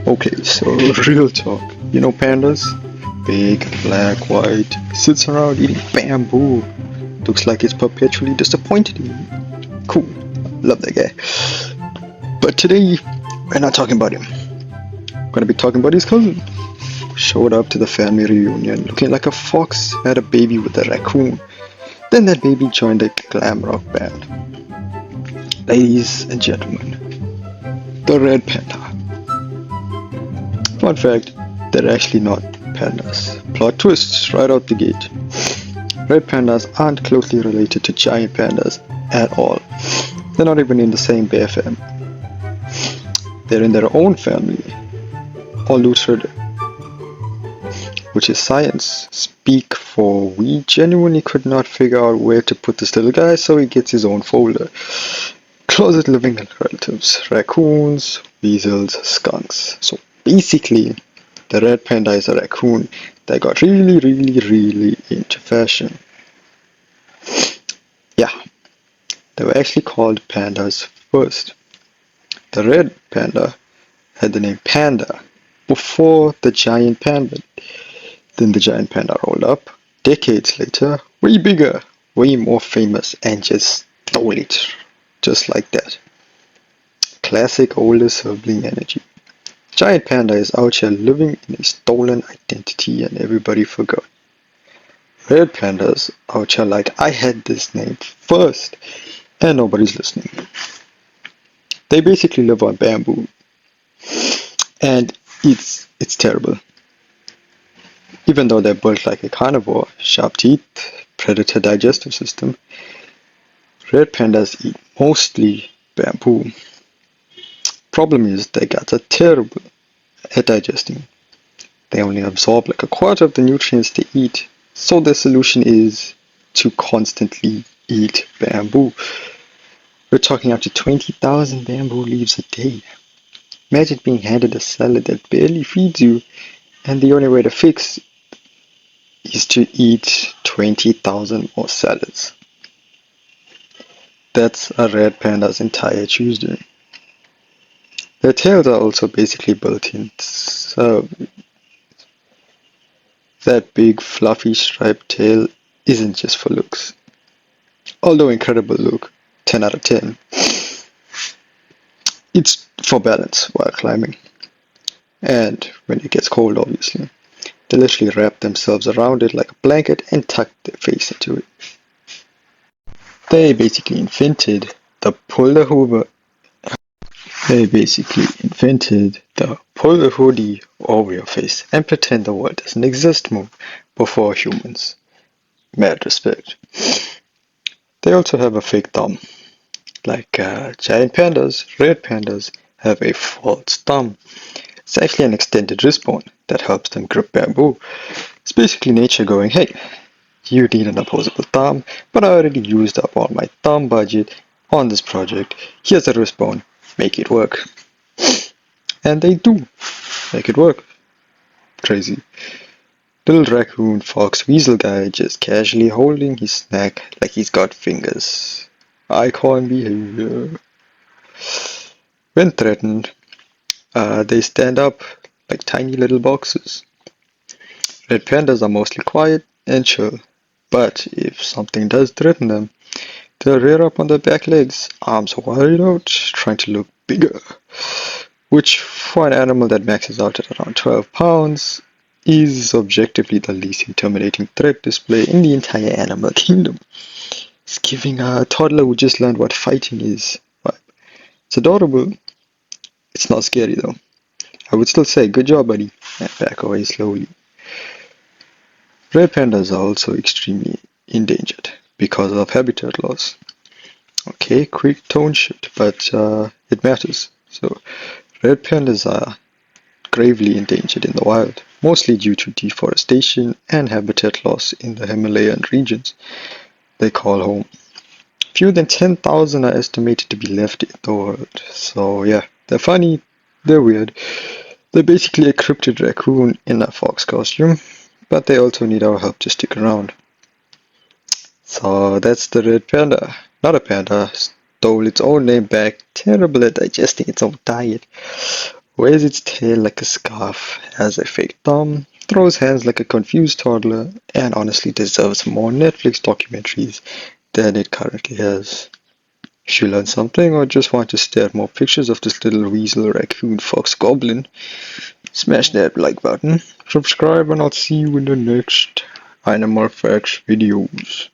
Okay, so real talk. You know pandas? Big, black, white, sits around eating bamboo. Looks like it's perpetually disappointed in you. Cool. Love that guy. But today, we're not talking about him. We're gonna be talking about his cousin. Showed up to the family reunion looking like a fox had a baby with a raccoon. Then that baby joined a glam rock band. Ladies and gentlemen, the red panda. Fun fact, they're actually not pandas. Plot twists right out the gate. Red pandas aren't closely related to giant pandas at all. They're not even in the same bear family. They're in their own family, Olutridae, which is science speak for we genuinely could not figure out where to put this little guy, so he gets his own folder. Closet living relatives, raccoons, weasels, skunks. So basically, the red panda is a raccoon that got really into fashion. Yeah, they were actually called pandas first. The red panda had the name Panda before the giant panda. Then the giant panda rolled up. Decades later, way bigger, way more famous, and just stole it. Just like that. Classic older sibling energy. Giant panda is out here living in a stolen identity and everybody forgot. Red pandas out here like I had this name first and nobody's listening. They basically live on bamboo and it's terrible. Even though they're built like a carnivore, sharp teeth, predator digestive system, red pandas eat mostly bamboo. Problem is their guts are terrible at digesting. They only absorb like a quarter of the nutrients they eat, so their solution is to constantly eat bamboo. We're talking up to 20,000 bamboo leaves a day. Imagine being handed a salad that barely feeds you, and the only way to fix is to eat 20,000 more salads. That's a red panda's entire Tuesday. Their tails are also basically built in, so that big fluffy striped tail isn't just for looks. Although incredible look, 10 out of 10. It's for balance while climbing. And when it gets cold, obviously. They literally wrap themselves around it like a blanket and tuck their face into it. They basically invented the pull the hoodie over your face and pretend the world doesn't exist move before humans. Mad respect. They also have a fake thumb. Like giant pandas, red pandas have a false thumb. It's actually an extended wrist bone that helps them grip bamboo. It's basically nature going, hey, you need an opposable thumb, but I already used up all my thumb budget on this project. Here's a wrist bone, make it work. And they do make it work. Crazy. Little raccoon, fox, weasel guy just casually holding his snack like he's got fingers. Icon behavior. When threatened, they stand up like tiny little boxes. Red pandas are mostly quiet and chill, but if something does threaten them, they'll rear up on their back legs, arms wide out, trying to look bigger. Which, for an animal that maxes out at around 12 pounds, is objectively the least intimidating threat display in the entire animal kingdom. It's giving a toddler who just learned what fighting is. It's adorable. It's not scary though. I would still say, good job, buddy, and back away slowly. Red pandas are also extremely endangered because of habitat loss. Okay, quick tone shift, but it matters. So, red pandas are gravely endangered in the wild, mostly due to deforestation and habitat loss in the Himalayan regions they call home. Fewer than 10,000 are estimated to be left in the world. So yeah, they're funny, they're weird. They're basically a cryptid raccoon in a fox costume, but they also need our help to stick around. So that's the red panda. Not a panda, stole its own name back, terrible at digesting its own diet, wears its tail like a scarf, has a fake thumb, throws hands like a confused toddler, and honestly deserves more Netflix documentaries than it currently has. If you learned something or just want to stare at more pictures of this little weasel, raccoon, fox, goblin, smash that like button, subscribe, and I'll see you in the next Animal Facts videos.